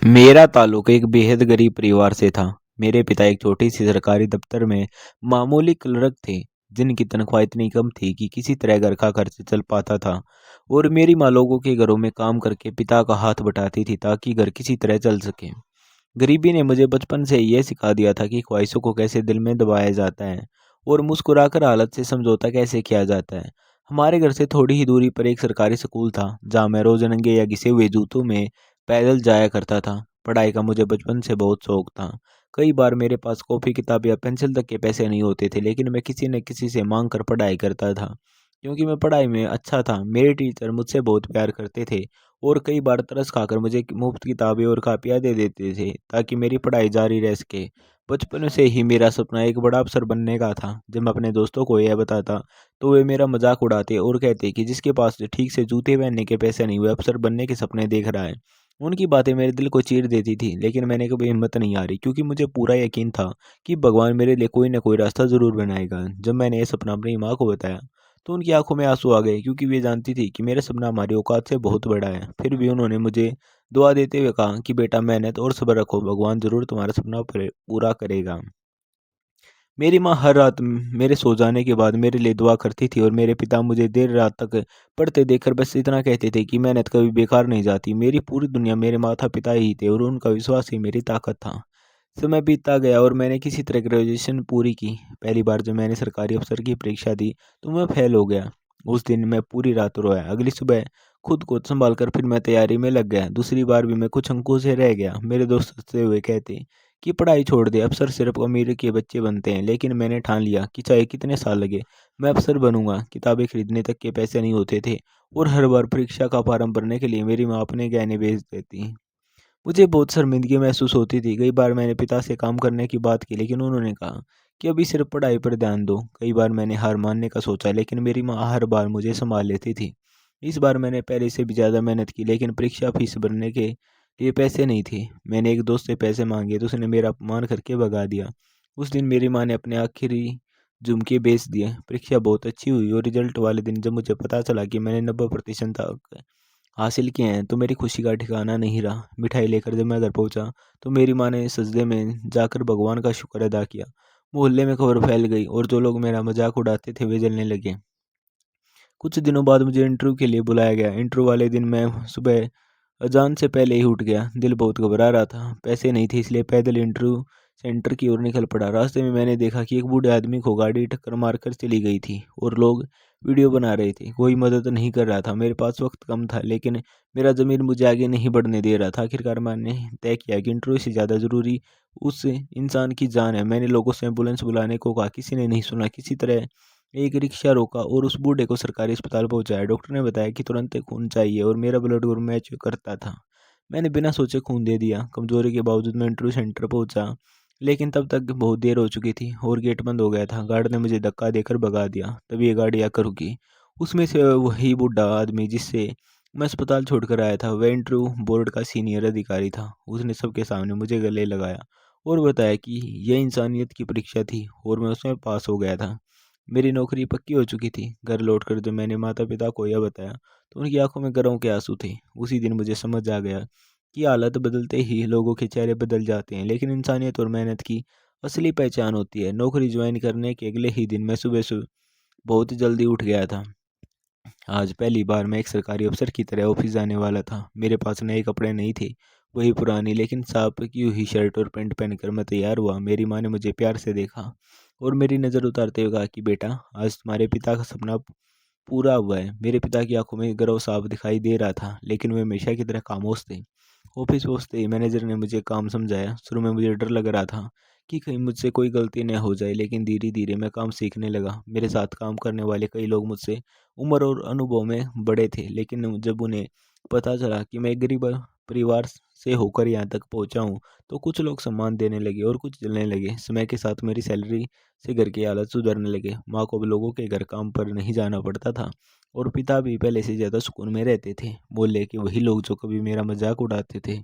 मेरा ताल्लुक एक बेहद गरीब परिवार से था। मेरे पिता एक छोटी सी सरकारी दफ्तर में मामूली क्लर्क थे, जिनकी तनख्वाह इतनी कम थी कि किसी तरह घर का खर्च चल पाता था। और मेरी माँ लोगों के घरों में काम करके पिता का हाथ बटाती थी ताकि घर किसी तरह चल सके। गरीबी ने मुझे बचपन से यह सिखा दिया था कि ख्वाहिशों को कैसे दिल में दबाया जाता है और मुस्कुराकर हालत से समझौता कैसे किया जाता है। हमारे घर से थोड़ी ही दूरी पर एक सरकारी स्कूल था, जहाँ मैं रोज नंगे या घिसे हुए जूतों में पैदल जाया करता था। पढ़ाई का मुझे बचपन से बहुत शौक था। कई बार मेरे पास कॉपी किताब या पेंसिल तक के पैसे नहीं होते थे, लेकिन मैं किसी न किसी से मांग कर पढ़ाई करता था। क्योंकि मैं पढ़ाई में अच्छा था, मेरे टीचर मुझसे बहुत प्यार करते थे और कई बार तरस खाकर मुझे मुफ्त किताबें और कापियाँ दे देते थे ताकि मेरी पढ़ाई जारी रह सके। बचपन से ही मेरा सपना एक बड़ा अफसर बनने का था। जब मैं अपने दोस्तों को यह बताता तो वे मेरा मजाक उड़ाते और कहते कि जिसके पास ठीक से जूते पहनने के पैसे नहीं, वह अफसर बनने के सपने देख रहा है। उनकी बातें मेरे दिल को चीर देती थी, लेकिन मैंने कभी हिम्मत नहीं हारी क्योंकि मुझे पूरा यकीन था कि भगवान मेरे लिए कोई ना कोई रास्ता ज़रूर बनाएगा। जब मैंने ये सपना अपनी माँ को बताया तो उनकी आंखों में आंसू आ गए, क्योंकि वे जानती थी कि मेरा सपना हमारी औकात से बहुत बड़ा है। फिर भी उन्होंने मुझे दुआ देते हुए कहा कि बेटा, मेहनत और सब्र रखो, भगवान ज़रूर तुम्हारा सपना पूरा करेगा। मेरी माँ हर रात मेरे सो जाने के बाद मेरे लिए दुआ करती थी और मेरे पिता मुझे देर रात तक पढ़ते देखकर बस इतना कहते थे कि मेहनत कभी बेकार नहीं जाती। मेरी पूरी दुनिया मेरे माता पिता ही थे और उनका विश्वास ही मेरी ताकत था। समय बीतता गया और मैंने किसी तरह ग्रेजुएशन पूरी की। पहली बार जब मैंने सरकारी अफसर की परीक्षा दी तो मैं फेल हो गया। उस दिन मैं पूरी रात रोया। अगली सुबह खुद को संभाल कर फिर मैं तैयारी में लग गया। दूसरी बार भी मैं कुछ अंकों से रह गया। मेरे दोस्त हंसते हुए कहते कि पढ़ाई छोड़ दे, अफसर सिर्फ अमीर के बच्चे बनते हैं। लेकिन मैंने ठान लिया कि चाहे कितने साल लगे, मैं अफसर बनूंगा। किताबें खरीदने तक के पैसे नहीं होते थे और हर बार परीक्षा का फॉर्म भरने के लिए मेरी माँ अपने गहने बेच देती। मुझे बहुत शर्मिंदगी महसूस होती थी। कई बार मैंने पिता से काम करने की बात की, लेकिन उन्होंने कहा कि अभी सिर्फ पढ़ाई पर ध्यान दो। कई बार मैंने हार मानने का सोचा, लेकिन मेरी माँ हर बार मुझे संभाल लेती थी। इस बार मैंने पहले से भी ज़्यादा मेहनत की, लेकिन परीक्षा फीस भरने के लिए पैसे नहीं थे। मैंने एक दोस्त से पैसे मांगे तो उसने मेरा अपमान करके भगा दिया। उस दिन मेरी माँ ने अपने आखिरी झुमके बेच दिए। परीक्षा बहुत अच्छी हुई और रिजल्ट वाले दिन जब मुझे पता चला कि मैंने 90% तक हासिल किए हैं तो मेरी खुशी का ठिकाना नहीं रहा। मिठाई लेकर जब मैं घर पहुंचा तो मेरी माँ ने सजदे में जाकर भगवान का शुक्र अदा किया। मोहल्ले में खबर फैल गई और जो लोग मेरा मजाक उड़ाते थे वे जलने लगे। कुछ दिनों बाद मुझे इंटरव्यू के लिए बुलाया गया। इंटरव्यू वाले दिन मैं सुबह अजान से पहले ही उठ गया। दिल बहुत घबरा रहा था। पैसे नहीं थे, इसलिए पैदल इंटरव्यू सेंटर की ओर निकल पड़ा। रास्ते में मैंने देखा कि एक बूढ़े आदमी को गाड़ी टक्कर मारकर चली गई थी और लोग वीडियो बना रहे थे। कोई मदद नहीं कर रहा था। मेरे पास वक्त कम था, लेकिन मेरा ज़मीर मुझे आगे नहीं बढ़ने दे रहा था। आखिरकार मैंने तय किया कि इंटरव्यू से ज़्यादा ज़रूरी उस इंसान की जान है। मैंने लोगों से एम्बुलेंस बुलाने को कहा, किसी ने नहीं सुना। किसी तरह एक रिक्शा रोका और उस बूढ़े को सरकारी अस्पताल पहुंचाया। डॉक्टर ने बताया कि तुरंत खून चाहिए और मेरा ब्लड ग्रुप मैच करता था। मैंने बिना सोचे खून दे दिया। कमजोरी के बावजूद मैं इंटरव्यू सेंटर पहुंचा, लेकिन तब तक बहुत देर हो चुकी थी और गेट बंद हो गया था। गार्ड ने मुझे धक्का देकर भगा दिया। तभी ये गाड़ी आकर रुकी। उसमें से वही बूढ़ा आदमी जिससे मैं अस्पताल छोड़कर आया था, वह इंटरव्यू बोर्ड का सीनियर अधिकारी था। उसने सबके सामने मुझे गले लगाया और बताया कि यह इंसानियत की परीक्षा थी और मैं उसमें पास हो गया था। मेरी नौकरी पक्की हो चुकी थी। घर लौटकर जब मैंने माता-पिता को यह बताया, तो उनकी आंखों में गरों के आंसू थे। उसी दिन मुझे समझ आ गया कि हालत बदलते ही लोगों के चेहरे बदल जाते हैं, लेकिन इंसानियत और मेहनत की असली पहचान होती है। नौकरी ज्वाइन करने के अगले ही दिन मैं सुबह बहुत जल्दी उठ गया था। आज पहली बार मैं एक सरकारी अफसर की तरह ऑफिस जाने वाला था। मेरे पास नए कपड़े नहीं थे, वही पुरानी लेकिन साफ की हुई शर्ट और पैंट पहनकर मैं तैयार हुआ। मेरी माँ ने मुझे प्यार से देखा और मेरी नज़र उतारते हुए कहा कि बेटा, आज तुम्हारे पिता का सपना पूरा हुआ है। मेरे पिता की आंखों में गर्व साफ दिखाई दे रहा था, लेकिन वे हमेशा की तरह खामोश थे। ऑफिस पहुंचते ही मैनेजर ने मुझे काम समझाया। शुरू में मुझे डर लग रहा था कि कहीं मुझसे कोई गलती न हो जाए, लेकिन धीरे धीरे मैं काम सीखने लगा। मेरे साथ काम करने वाले कई लोग मुझसे उम्र और अनुभव में बड़े थे, लेकिन जब उन्हें पता चला कि मैं एक गरीब परिवार से होकर यहाँ तक पहुँचा हूँ, तो कुछ लोग सम्मान देने लगे और कुछ जलने लगे। समय के साथ मेरी सैलरी से घर की हालत सुधरने लगे। माँ को अब लोगों के घर काम पर नहीं जाना पड़ता था और पिता भी पहले से ज़्यादा सुकून में रहते थे। मोहल्ले के वही लोग जो कभी मेरा मजाक उड़ाते थे,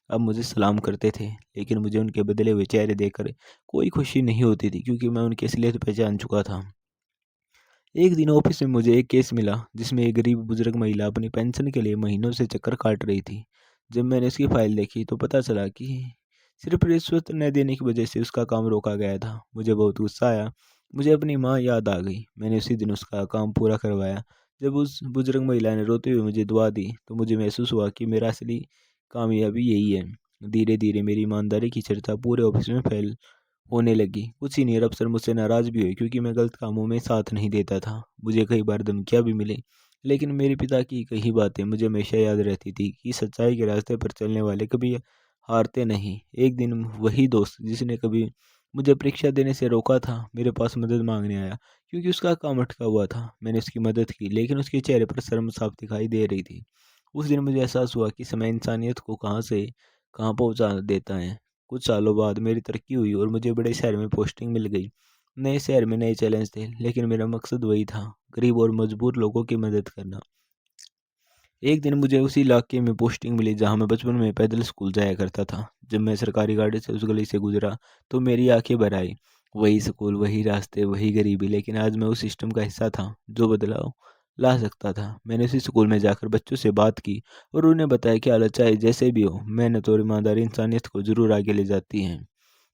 अब मुझे सलाम करते थे, लेकिन मुझे उनके बदले हुए चेहरे देखकर कोई खुशी नहीं होती थी, क्योंकि मैं उनकी असलियत पहचान चुका था। एक दिन ऑफिस में मुझे एक केस मिला जिसमें एक गरीब बुजुर्ग महिला अपनी पेंशन के लिए महीनों से चक्कर काट रही थी। जब मैंने उसकी फाइल देखी तो पता चला कि सिर्फ रिश्वत न देने की वजह से उसका काम रोका गया था। मुझे बहुत गुस्सा आया। मुझे अपनी माँ याद आ गई। मैंने उसी दिन उसका काम पूरा करवाया। जब उस बुजुर्ग महिला ने रोते हुए मुझे दुआ दी तो मुझे महसूस हुआ कि मेरा असली कामयाबी यही है। धीरे धीरे मेरी ईमानदारी की चर्चा पूरे ऑफिस में फैल होने लगी। कुछ सीनियर अफसर मुझसे नाराज भी हुए क्योंकि मैं गलत कामों में साथ नहीं देता था। मुझे कई बार धमकियां भी मिली, लेकिन मेरे पिता की कही बातें मुझे हमेशा याद रहती थी कि सच्चाई के रास्ते पर चलने वाले कभी हारते नहीं। एक दिन वही दोस्त जिसने कभी मुझे परीक्षा देने से रोका था मेरे पास मदद मांगने आया क्योंकि उसका काम अटका हुआ था। मैंने उसकी मदद की, लेकिन उसके चेहरे पर शर्म साफ दिखाई दे रही थी। उस दिन मुझे एहसास हुआ कि समय इंसानियत को कहाँ से कहाँ पहुँचा देता है। कुछ सालों बाद मेरी तरक्की हुई और मुझे बड़े शहर में पोस्टिंग मिल गई। नए शहर में नए चैलेंज थे, लेकिन मेरा मकसद वही था, गरीब और मजबूर लोगों की मदद करना। एक दिन मुझे उसी इलाके में पोस्टिंग मिली जहां मैं बचपन में पैदल स्कूल जाया करता था। जब मैं सरकारी गाड़ी से उस गली से गुजरा तो मेरी आंखें भर आई। वही स्कूल, वही रास्ते, वही गरीबी, लेकिन आज मैं उस सिस्टम का हिस्सा था जो बदलाव ला सकता था। मैंने उसी स्कूल में जाकर बच्चों से बात की और उन्हें बताया कि हालत चाहे जैसे भी हो, मेहनत और ईमानदारी इंसानियत को जरूर आगे ले जाती हैं।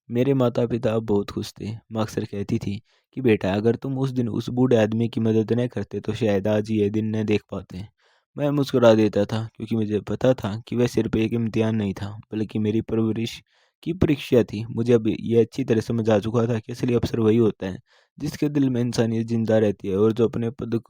मेरे माता-पिता अब बहुत खुश थे। माँ अक्सर कहती थी कि बेटा, अगर तुम उस दिन उस बूढ़े आदमी की मदद न करते तो शायद आज ये दिन न देख पाते। मैं मुस्कुरा देता था क्योंकि मुझे पता था कि वह सिर्फ एक इम्तिहान नहीं था, बल्कि मेरी परवरिश की परीक्षा थी। मुझे अब ये अच्छी तरह समझ आ चुका था कि असली अफसर वही होता है जिसके दिल में इंसानियत जिंदा रहती है और जो अपने पद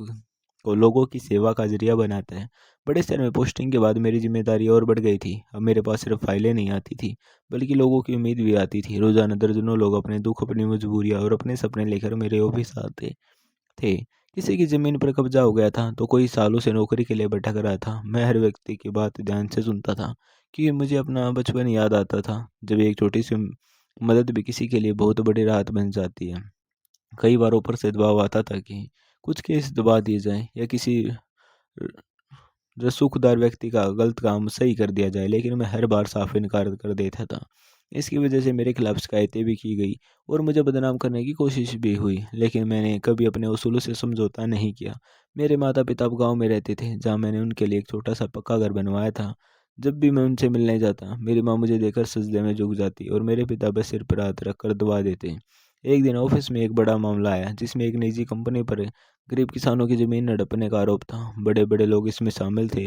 को लोगों की सेवा का जरिया बनाता है। बड़े शहर में पोस्टिंग के बाद मेरी जिम्मेदारी और बढ़ गई थी। अब मेरे पास सिर्फ फाइलें नहीं आती थी, बल्कि लोगों की उम्मीद भी आती थी। रोजाना दर्जनों लोग अपने दुख, अपनी मजबूरियां और अपने सपने लेकर मेरे ऑफिस आते थे। किसी की जमीन पर कब्जा हो गया था तो कोई सालों से नौकरी के लिए भटक रहा था। मैं हर व्यक्ति की बात ध्यान से सुनता था कि मुझे अपना बचपन याद आता था, जब एक छोटी सी मदद भी किसी के लिए बहुत बड़ी राहत बन जाती है। कई बार ऊपर से दबाव आता था कि कुछ केस दबा दिए जाएं या किसी रसूखदार व्यक्ति का गलत काम सही कर दिया जाए, लेकिन मैं हर बार साफ इनकार कर देता था। इसकी वजह से मेरे खिलाफ शिकायतें भी की गई और मुझे बदनाम करने की कोशिश भी हुई, लेकिन मैंने कभी अपने उसूलों से समझौता नहीं किया। मेरे माता पिता अब गांव में रहते थे, जहां मैंने उनके लिए एक छोटा सा पक्का घर बनवाया था। जब भी मैं उनसे मिलने जाता, मेरी माँ मुझे देखकर सजदे में झुक जाती और मेरे पिता बस सिर पर हाथ रखकर दुआ देते। एक दिन ऑफिस में एक बड़ा मामला आया जिसमें एक निजी कंपनी पर गरीब किसानों की जमीन हड़पने का आरोप था। बड़े बड़े लोग इसमें शामिल थे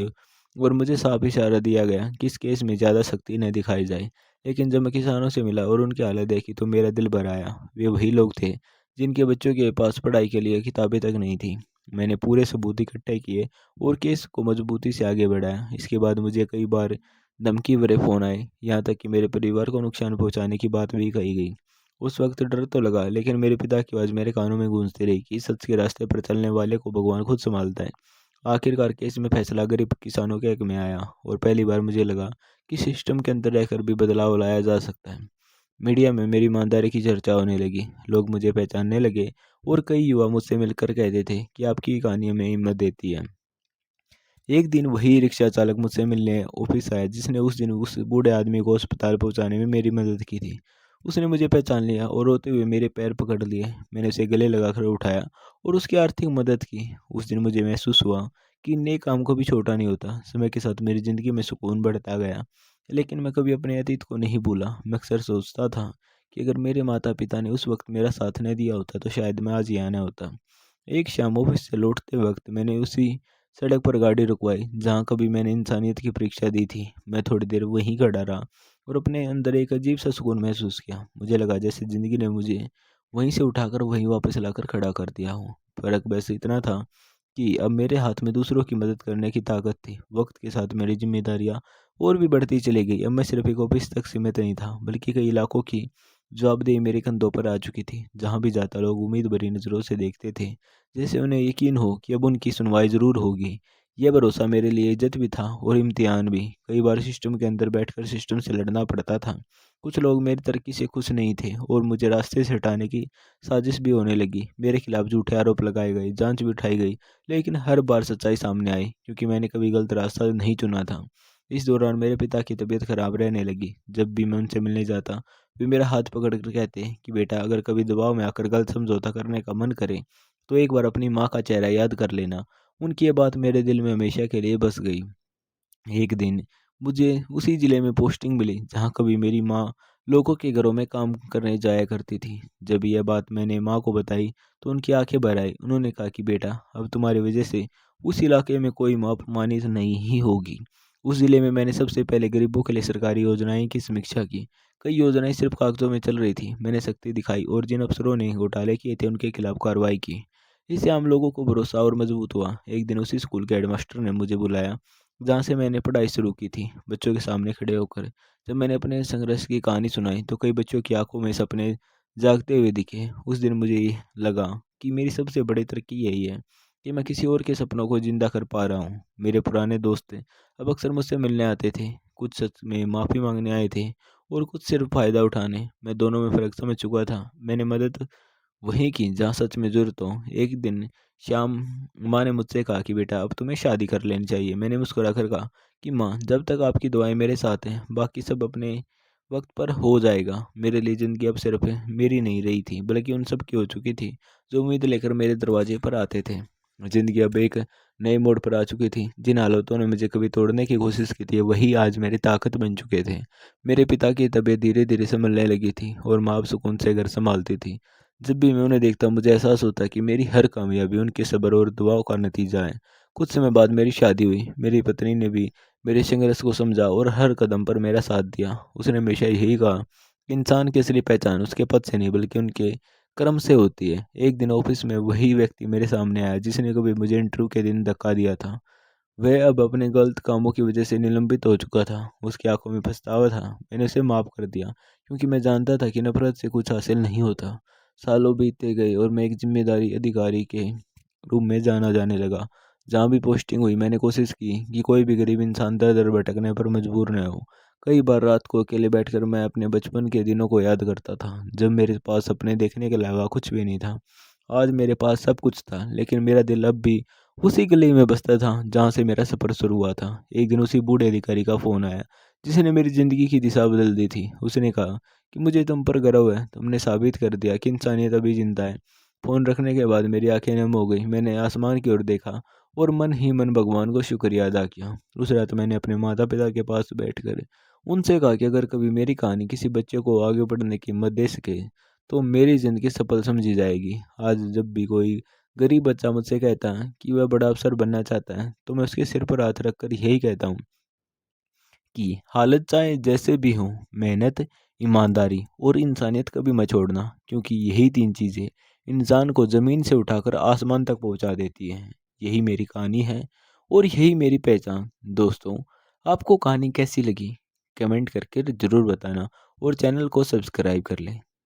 और मुझे साफ इशारा दिया गया कि इस केस में ज़्यादा सख्ती न दिखाई जाए। लेकिन जब मैं किसानों से मिला और उनकी हालत देखी तो मेरा दिल भर आया। वे वही लोग थे जिनके बच्चों के पास पढ़ाई के लिए किताबें तक नहीं थी। मैंने पूरे सबूत इकट्ठे किए और केस को मजबूती से आगे बढ़ाया। इसके बाद मुझे कई बार धमकी भरे फ़ोन आए, यहाँ तक कि मेरे परिवार को नुकसान पहुँचाने की बात भी कही गई। उस वक्त डर तो लगा, लेकिन मेरे पिता की आवाज़ मेरे कानों में गूंजती रही कि सच के रास्ते पर चलने वाले को भगवान खुद संभालता है। आखिरकार केस में फैसला गरीब किसानों के हक में आया और पहली बार मुझे लगा कि सिस्टम के अंदर रहकर भी बदलाव लाया जा सकता है। मीडिया में मेरी ईमानदारी की चर्चा होने लगी, लोग मुझे पहचानने लगे और कई युवा मुझसे मिलकर कहते थे कि आपकी कहानी हमें हिम्मत देती है। एक दिन वही रिक्शा चालक मुझसे मिलने ऑफिस आया जिसने उस दिन उस बूढ़े आदमी को अस्पताल पहुंचाने में मेरी मदद की थी। उसने मुझे पहचान लिया और रोते हुए मेरे पैर पकड़ लिए। मैंने उसे गले लगाकर उठाया और उसकी आर्थिक मदद की। उस दिन मुझे महसूस हुआ कि नेक काम कभी छोटा नहीं होता। समय के साथ मेरी ज़िंदगी में सुकून बढ़ता गया, लेकिन मैं कभी अपने अतीत को नहीं भूला। मैं अक्सर सोचता था कि अगर मेरे माता पिता ने उस वक्त मेरा साथ न दिया होता तो शायद मैं आज यहाँ न होता। एक शाम ऑफिस से लौटते वक्त मैंने उसी सड़क पर गाड़ी रुकवाई जहाँ कभी मैंने इंसानियत की परीक्षा दी थी। मैं थोड़ी देर वहीं खड़ा रहा और अपने अंदर एक अजीब सा सुकून महसूस किया। मुझे लगा जैसे ज़िंदगी ने मुझे वहीं से उठाकर वहीं वापस लाकर खड़ा कर दिया हो। फ़र्क बस इतना था कि अब मेरे हाथ में दूसरों की मदद करने की ताकत थी। वक्त के साथ मेरी जिम्मेदारियाँ और भी बढ़ती चली गई। अब मैं सिर्फ एक ऑफिस तक सीमित नहीं था, बल्कि कई इलाकों की जवाबदेही मेरे कंधों पर आ चुकी थी। जहाँ भी जाता लोग उम्मीद भरी नज़रों से देखते थे, जैसे उन्हें यकीन हो कि अब उनकी सुनवाई ज़रूर होगी। यह भरोसा मेरे लिए इज्जत भी था और इम्तिहान भी। कई बार सिस्टम के अंदर बैठकर सिस्टम से लड़ना पड़ता था। कुछ लोग मेरी तरक्की से खुश नहीं थे और मुझे रास्ते से हटाने की साजिश भी होने लगी। मेरे खिलाफ झूठे आरोप लगाए गए, जांच भी उठाई गई, लेकिन हर बार सच्चाई सामने आई क्योंकि मैंने कभी गलत रास्ता नहीं चुना था। इस दौरान मेरे पिता की तबीयत खराब रहने लगी। जब भी मैं उनसे मिलने जाता, वे मेरा हाथ पकड़कर कहते कि बेटा, अगर कभी दबाव में आकर गलत समझौता करने का मन करे तो एक बार अपनी माँ का चेहरा याद कर लेना। उनकी ये बात मेरे दिल में हमेशा के लिए बस गई। एक दिन मुझे उसी ज़िले में पोस्टिंग मिली जहाँ कभी मेरी माँ लोगों के घरों में काम करने जाया करती थी। जब यह बात मैंने माँ को बताई तो उनकी आंखें भर आई। उन्होंने कहा कि बेटा, अब तुम्हारी वजह से उस इलाके में कोई माँ अपमानित नहीं ही होगी। उस ज़िले में मैंने सबसे पहले गरीबों के लिए सरकारी योजनाएं की समीक्षा की। कई योजनाएं सिर्फ कागजों में चल रही थी। मैंने सख्ती दिखाई और जिन अफसरों ने घोटाले किए थे उनके खिलाफ कार्रवाई की। इससे आम लोगों को भरोसा और मजबूत हुआ। एक दिन उसी स्कूल के हेडमास्टर ने मुझे बुलाया जहाँ से मैंने पढ़ाई शुरू की थी। बच्चों के सामने खड़े होकर जब मैंने अपने संघर्ष की कहानी सुनाई तो कई बच्चों की आंखों में सपने जागते हुए दिखे। उस दिन मुझे ये लगा कि मेरी सबसे बड़ी तरक्की यही है कि मैं किसी और के सपनों को जिंदा कर पा रहा हूँ। मेरे पुराने दोस्त अब अक्सर मुझसे मिलने आते थे। कुछ सच में माफ़ी मांगने आए थे और कुछ सिर्फ फ़ायदा उठाने। मैं दोनों में फ़र्क समझ चुका था। मैंने मदद वहीं की जहाँ सच में ज़रूरत हो। एक दिन शाम माँ ने मुझसे कहा कि बेटा, अब तुम्हें शादी कर लेनी चाहिए। मैंने मुस्कुराकर कहा कि माँ, जब तक आपकी दुआएं मेरे साथ हैं बाकी सब अपने वक्त पर हो जाएगा। मेरे लिए ज़िंदगी अब सिर्फ मेरी नहीं रही थी बल्कि उन सब की हो चुकी थी जो उम्मीद लेकर मेरे दरवाजे पर आते थे। ज़िंदगी अब एक नए मोड़ पर आ चुकी थी। जिन हालातों ने मुझे कभी तोड़ने की कोशिश की थी वही आज मेरी ताकत बन चुके थे। मेरे पिता की तबीयत धीरे धीरे संभलने लगी थी और माँ अब सुकून से घर संभालती थी। जब भी मैं उन्हें देखता हूँ मुझे एहसास होता है कि मेरी हर कामयाबी उनके सब्र और दुआओं का नतीजा है। कुछ समय बाद मेरी शादी हुई। मेरी पत्नी ने भी मेरे संघर्ष को समझा और हर कदम पर मेरा साथ दिया। उसने हमेशा यही कहा कि इंसान की असली पहचान उसके पद से नहीं बल्कि उनके कर्म से होती है। एक दिन ऑफिस में वही व्यक्ति मेरे सामने आया जिसने कभी मुझे इंटरव्यू के दिन धक्का दिया था। वह अब अपने गलत कामों की वजह से निलंबित हो चुका था। उसकी आंखों में पछतावा था। मैंने उसे माफ़ कर दिया क्योंकि मैं जानता था कि नफरत से कुछ हासिल नहीं होता। सालों बीतते गए और मैं एक जिम्मेदारी अधिकारी के रूप में जाना जाने लगा। जहाँ भी पोस्टिंग हुई मैंने कोशिश की कि कोई भी गरीब इंसान दर दर भटकने पर मजबूर न हो। कई बार रात को अकेले बैठकर मैं अपने बचपन के दिनों को याद करता था जब मेरे पास अपने देखने के अलावा कुछ भी नहीं था। आज मेरे पास सब कुछ था लेकिन मेरा दिल अब भी उसी गली में बसता था जहाँ से मेरा सफ़र शुरू हुआ था। एक दिन उसी बूढ़े अधिकारी का फ़ोन आया जिसने मेरी ज़िंदगी की दिशा बदल दी थी। उसने कहा कि मुझे तुम पर गर्व है, तुमने साबित कर दिया कि इंसानियत अभी जिंदा है। फ़ोन रखने के बाद मेरी आंखें नम हो गई। मैंने आसमान की ओर देखा और मन ही मन भगवान को शुक्रिया अदा किया। उस रात मैंने अपने माता पिता के पास बैठकर उनसे कहा कि अगर कभी मेरी कहानी किसी बच्चे को आगे बढ़ने की हिम्मत दे सके तो मेरी ज़िंदगी सफल समझी जाएगी। आज जब भी कोई गरीब बच्चा मुझसे कहता है कि वह बड़ा अफसर बनना चाहता है तो मैं उसके सिर पर हाथ रखकर यही कहता हूँ कि हालत चाहे जैसे भी हो, मेहनत, ईमानदारी और इंसानियत कभी मत छोड़ना, क्योंकि यही तीन चीज़ें इंसान को ज़मीन से उठाकर आसमान तक पहुंचा देती हैं। यही मेरी कहानी है और यही मेरी पहचान। दोस्तों, आपको कहानी कैसी लगी? कमेंट करके ज़रूर बताना और चैनल को सब्सक्राइब कर लें।